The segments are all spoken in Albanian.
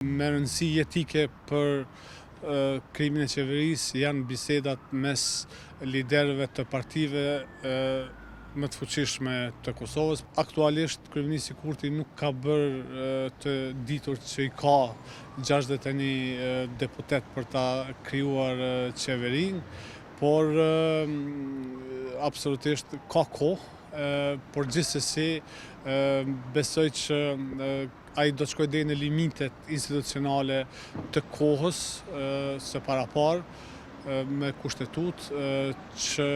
me rëndësi jetike për krimin e qeverisë janë bisedat mes liderëve të partive më të fuqishme të Kosovës. Aktualisht, kryeministri Kurti nuk ka bërë të ditur që i ka 61 deputet për ta krijuar qeverinë, por absolutisht ka kohë, por gjithsesi besoj që ai do të shkojë deri në limitet institucionale të kohës së paraparë me kushtetut që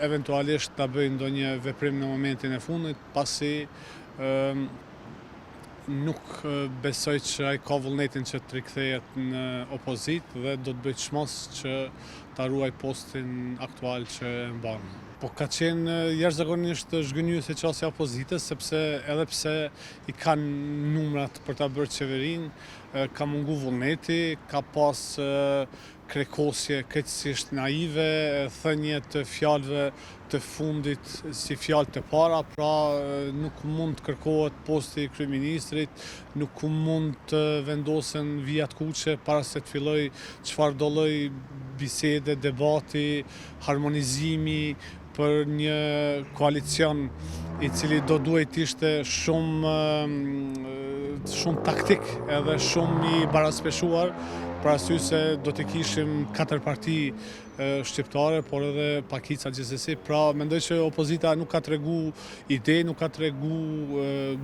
eventualisht ta bëjë ndonjë veprim në momentin e fundit, pasi nuk besoj që ai ka vullnetin që të rikthehet në opozitë dhe do të bëjë çmos që ta ruaj postin aktual që e mban. Po ka qenë jashtëzakonisht zhgënjyese qasja e opozitës, sepse edhe pse i kanë numrat për ta bërë qeverinë, ka mungu vullneti, ka pas krekosje krejtësisht naive, thënie të fjalëve të fundit si fjalë të para, pra nuk mund të kërkohet posti i kryeministrit, nuk mund të vendosen vijat kuqe para se të filloj çfarëdo lloj bisede, debati, harmonizimi për një koalicion i cili do duhet ishte shumë taktik edhe shumë i baraspeshuar, për arsye se do të kishim 4 parti shqiptare, por edhe pakica gjithsesi. Pra mendoj që opozita nuk ka tregu ide, nuk ka tregu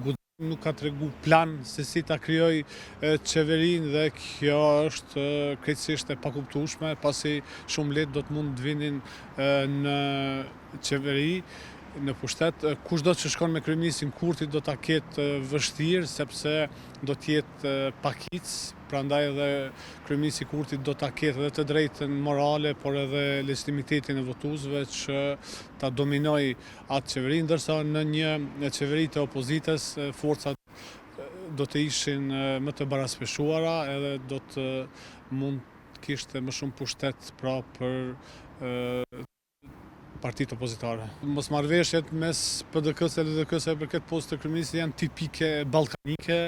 guxim, nuk ka tregu plan se si ta krijoj qeverinë, dhe kjo është krejtësisht e pakuptueshme, pasi shumë lehtë do të mund të vinin në qeveri, në pushtet. Kushdo që shkon me kryeministrin Kurti do ta ketë vështirë, sepse do të jetë pakicë, prandaj edhe kryeministri Kurti do ta ketë edhe të drejtën morale, por edhe legitimitetin e votuesve që ta dominojë atë qeveri, ndërsa në një qeveri të opozitës forcat do të ishin më të baraspeshuara, edhe do të mund të kishte më shumë pushtet pra për partitë opozitare. Mosmarrëveshjet mes PDK-s e LDK-s për këtë post të kryeministit janë tipike ballkanike,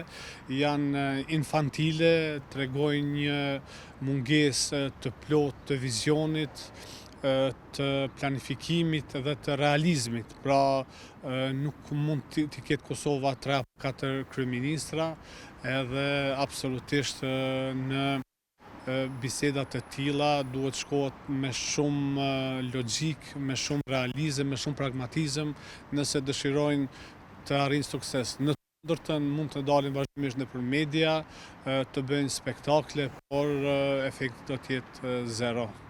janë infantile, tregojnë një mungesë të plotë të vizionit, të planifikimit dhe të realizmit. Pra nuk mund të ketë Kosova 3 apo 4 kryeministra, edhe absolutisht në bisedat e tilla duhet shkohet me shumë logjik, me shumë realizëm, me shumë pragmatizëm, nëse dëshirojnë të arrijnë sukses. Në të kundërtën mund të dalin vazhdimisht nëpër media, të bëjnë spektakle, por efekti do të jetë zero.